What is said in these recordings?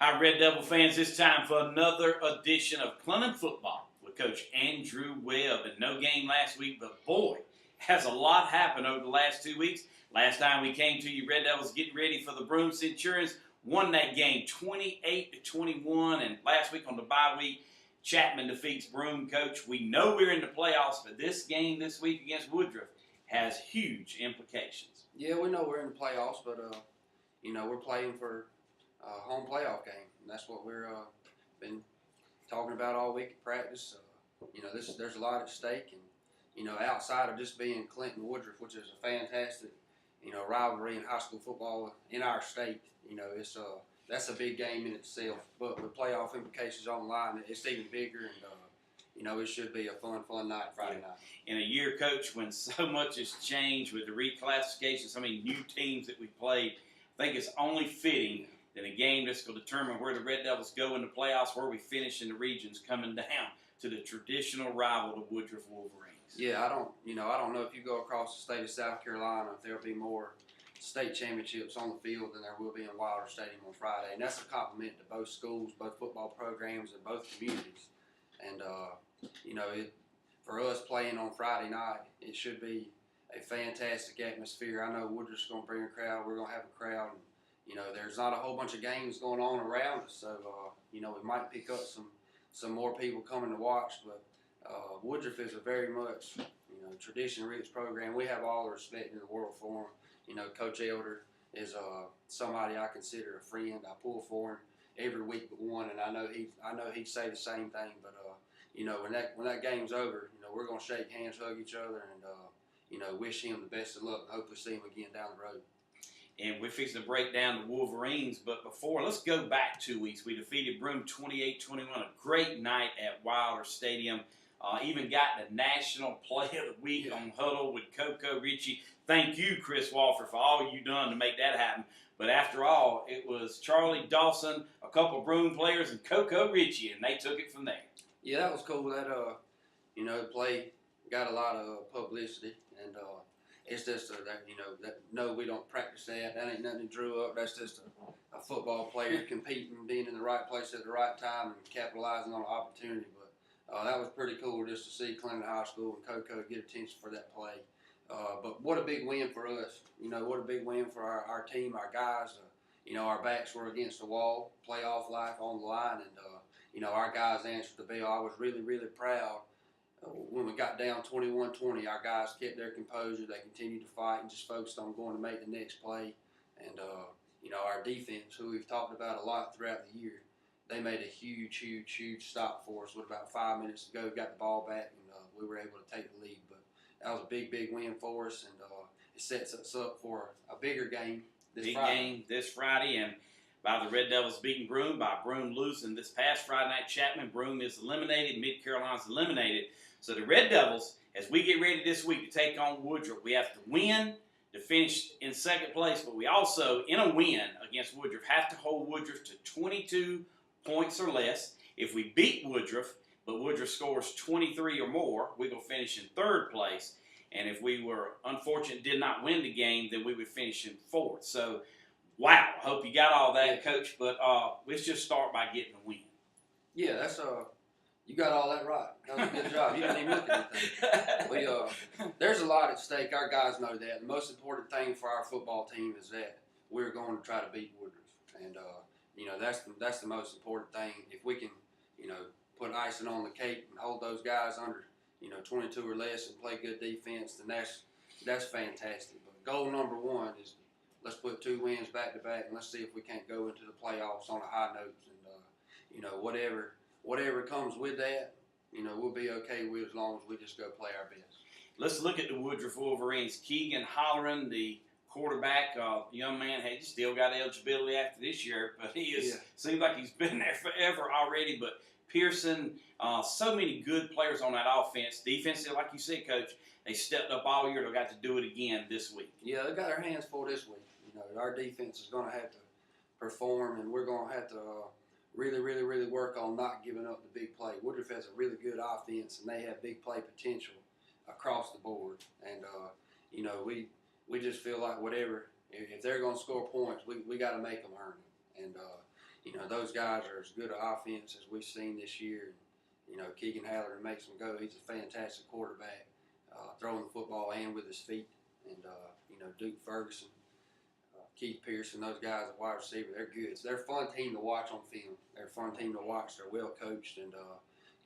Hi, Red Devil fans. It's time for another edition of Clemson Football with Coach Andrew Webb. And no game last week, but boy, has a lot happened over the last 2 weeks. Last time we came to you, Red Devils getting ready for the Broome Centurions. Won that game 28-21. And last week on the bye week, Chapman defeats Broome. Coach, we know we're in the playoffs, but this game this week against Woodruff has huge implications. Yeah, we know we're in the playoffs, but we're playing for home playoff game, and that's what we're been talking about all week at practice. There's a lot at stake, and outside of just being Clinton Woodruff, which is a fantastic rivalry in high school football in our state. That's a big game in itself. But with playoff implications online, it's even bigger, and it should be a fun night Friday night. In a year, Coach, when so much has changed with the reclassification, so many new teams that we played, I think it's only fitting that a game that's going to determine where the Red Devils go in the playoffs, where we finish in the regions, coming down to the traditional rival, the Woodruff Wolverines. Yeah, I don't know if you go across the state of South Carolina, if there'll be more state championships on the field than there will be in Wilder Stadium on Friday, and that's a compliment to both schools, both football programs, and both communities. And for us playing on Friday night, it should be a fantastic atmosphere. I know Woodruff's going to bring a crowd. We're going to have a crowd. And, there's not a whole bunch of games going on around us, so we might pick up some more people coming to watch. But Woodruff is a very much tradition-rich program. We have all the respect in the world for him. Coach Elder is somebody I consider a friend. I pull for him every week but one, and I know he'd say the same thing. But when that game's over, we're gonna shake hands, hug each other, and wish him the best of luck. Hopefully, see him again down the road. And we're fixing to break down the Wolverines, but before, let's go back 2 weeks. We defeated Broome 28-21. A great night at Wilder Stadium. Even got the National Play of the Week on Huddle with Coco Ritchie. Thank you, Chris Walford, for all you done to make that happen. But after all, it was Charlie Dawson, a couple of Broome players, and Coco Ritchie, and they took it from there. Yeah, that was cool. That the play got a lot of publicity, and it's just no, we don't practice that. That ain't nothing to drew up. That's just a football player competing, being in the right place at the right time, and capitalizing on the opportunity. But that was pretty cool just to see Clinton High School and Coco get attention for that play. But what a big win for us. What a big win for our team, our guys. Our backs were against the wall, playoff life on the line, and our guys answered the bell. I was really, really proud. When we got down 21-20, our guys kept their composure. They continued to fight and just focused on going to make the next play. And, our defense, who we've talked about a lot throughout the year, they made a huge stop for us with about 5 minutes to go. Got the ball back, and we were able to take the lead. But that was a big win for us, and it sets us up for a bigger game this Friday. Big game this Friday, and by the Red Devils beating Broome, by Broome losing this past Friday night, Chapman. Broome is eliminated, Mid-Carolina's eliminated. So the Red Devils, as we get ready this week to take on Woodruff, we have to win to finish in second place, but we also, in a win against Woodruff, have to hold Woodruff to 22 points or less. If we beat Woodruff, but Woodruff scores 23 or more, we're going to finish in third place. And if we were unfortunate, did not win the game, then we would finish in fourth. So, wow, I hope you got all that, Coach. But let's just start by getting a win. Yeah, that's you got all that right. That was a good job. You didn't even look at anything. There's a lot at stake. Our guys know that. The most important thing for our football team is that we're going to try to beat Woodruff, and that's the most important thing. If we can, put icing on the cake and hold those guys under 22 or less and play good defense, then that's fantastic. But goal number one is let's put 2 wins back to back, and let's see if we can't go into the playoffs on a high note. And whatever comes with that, we'll be okay with as long as we just go play our best. Let's look at the Woodruff Wolverines. Keegan Holleran, the quarterback, young man, he still got eligibility after this year, but seems like he's been there forever already. But Pearson, so many good players on that offense. Defensively, like you said, Coach, they stepped up all year. They got to do it again this week. Yeah, they got their hands full this week. Our defense is going to have to perform, and we're going to have to really work on not giving up the big play. Woodruff has a really good offense, and they have big play potential across the board. And we just feel like whatever, if they're going to score points, we got to make them earn them. And you know, those guys are as good an offense as we've seen this year. You know, Keegan Haller makes them go. He's a fantastic quarterback, throwing the football and with his feet. And, you know, Duke Ferguson, Keith Pearson, those guys at wide receiver, they're good. So they're a fun team to watch on film. They're a fun team to watch. They're well coached. And,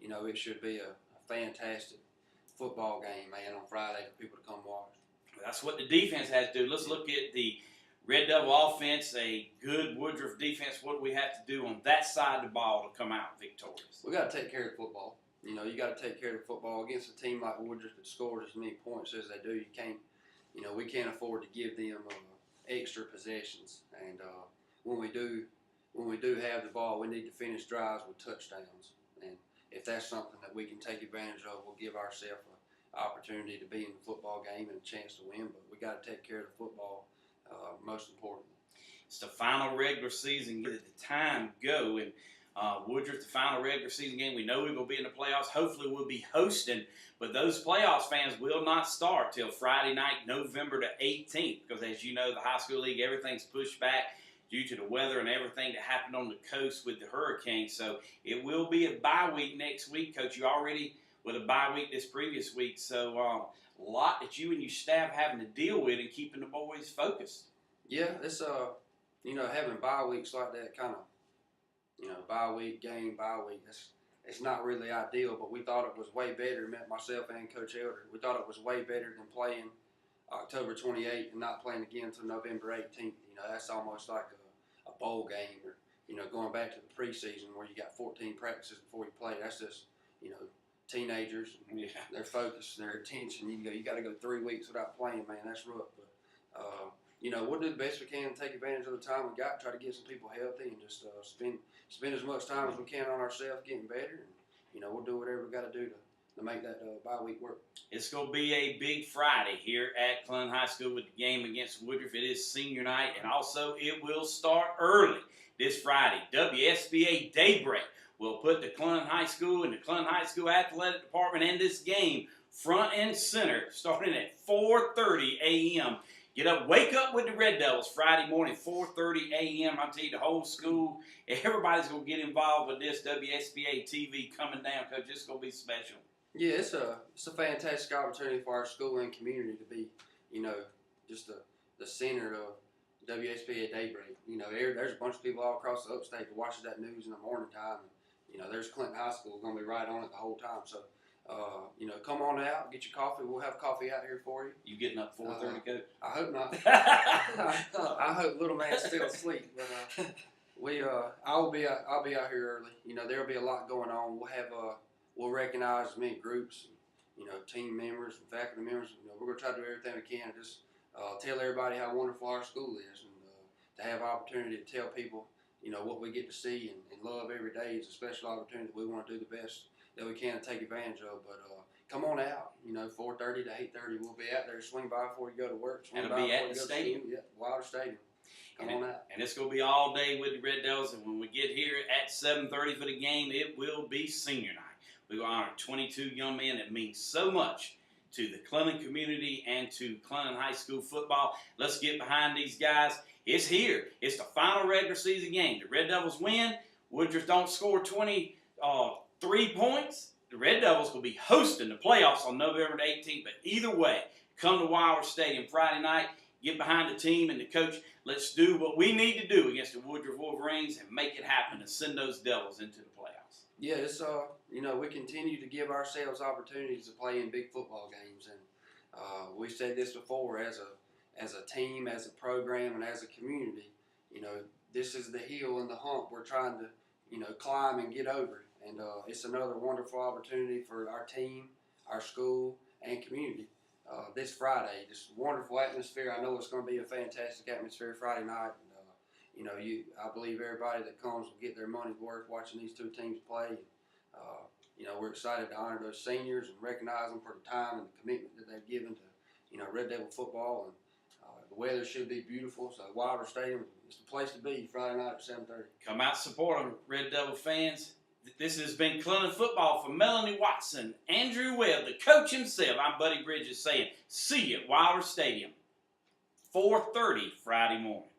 you know, it should be a fantastic football game, man, on Friday for people to come watch. That's what the defense has to do. Let's look at the Red Devil offense, a good Woodruff defense. What do we have to do on that side of the ball to come out victorious? We got to take care of the football. You know, you got to take care of the football against a team like Woodruff that scores as many points as they do. You can't, you know, we can't afford to give them extra possessions. And when we do have the ball, we need to finish drives with touchdowns. And if that's something that we can take advantage of, we'll give ourselves an opportunity to be in the football game and a chance to win. But we got to take care of the football. Most importantly, it's the final regular season. Get the time go, and Woodruff, the final regular season game. We know we're going to be in the playoffs. Hopefully, we'll be hosting, but those playoffs fans will not start till Friday night, November the 18th, because as you know, the high school league, everything's pushed back due to the weather and everything that happened on the coast with the hurricane. So it will be a bye week next week, Coach. You already with a bye week this previous week, so a lot that you and your staff having to deal with and keeping the boys focused. Yeah, it's you know, having bye weeks like that, kind of, you know, bye week game, bye week. It's not really ideal, but we thought it was way better. Myself and Coach Elder, we thought it was way better than playing October 28th and not playing again until November 18th. You know, that's almost like a bowl game, or you know, going back to the preseason where you got 14 practices before you play. That's just, you know, teenagers, their focus, their attention. You got to go 3 weeks without playing, man. That's rough. But you know, we'll do the best we can to take advantage of the time we got, try to get some people healthy, and just spend as much time as we can on ourselves getting better. And you know, we'll do whatever we got to do to make that bye week work. It's going to be a big Friday here at Clun High School with the game against Woodruff. It is senior night, and also it will start early this Friday. WSBA Daybreak will put the Clun High School and the Clun High School Athletic Department and this game front and center, starting at 4:30 a.m. Get up, wake up with the Red Devils Friday morning, 4:30 a.m. I'm telling you, the whole school, everybody's going to get involved with this WSBA TV coming down, Coach. It's going to be special. Yeah, it's a fantastic opportunity for our school and community to be, you know, just the center of WSBA Daybreak. You know, there's a bunch of people all across the upstate that watches that news in the morning time. And, you know, there's Clinton High School going to be right on it the whole time. So, you know, come on out, get your coffee. We'll have coffee out here for you. You getting up 4:30, Coach? I hope not. I hope little man's still asleep. But I'll be out here early. You know, there'll be a lot going on. We'll recognize as many groups, you know, team members and faculty members. You know, we're going to try to do everything we can to just tell everybody how wonderful our school is, and to have opportunity to tell people, you know, what we get to see and love every day is a special opportunity that we want to do the best that we can to take advantage of. But come on out, you know, 4:30 to 8:30. We'll be out there. Swing by before you go to work. And it'll be at the stadium. Yeah, Wilder Stadium. Come on out. And it's going to be all day with the Red Devils. And when we get here at 7:30 for the game, it will be senior night. We're going to honor 22 young men that mean so much to the Cleveland community and to Cleveland High School football. Let's get behind these guys. It's here. It's the final regular season game. The Red Devils win. Woodruff don't score 23 points. The Red Devils will be hosting the playoffs on November the 18th. But either way, come to Wilder Stadium Friday night. Get behind the team and the coach. Let's do what we need to do against the Woodruff Wolverines and make it happen and send those Devils into the playoffs. Yeah, it's you know, we continue to give ourselves opportunities to play in big football games, and we said this before, as a team, as a program, and as a community, you know, this is the hill and the hump we're trying to, you know, climb and get over, and it's another wonderful opportunity for our team, our school, and community. This Friday, this wonderful atmosphere. I know it's going to be a fantastic atmosphere Friday night. You know, I believe everybody that comes will get their money's worth watching these two teams play. You know, we're excited to honor those seniors and recognize them for the time and the commitment that they've given to, you know, Red Devil football. And the weather should be beautiful, so Wilder Stadium is the place to be Friday night at 7:30. Come out, support them, Red Devil fans. This has been Cleveland Football for Melanie Watson, Andrew Webb, the coach himself. I'm Buddy Bridges saying, see you at Wilder Stadium, 4:30 Friday morning.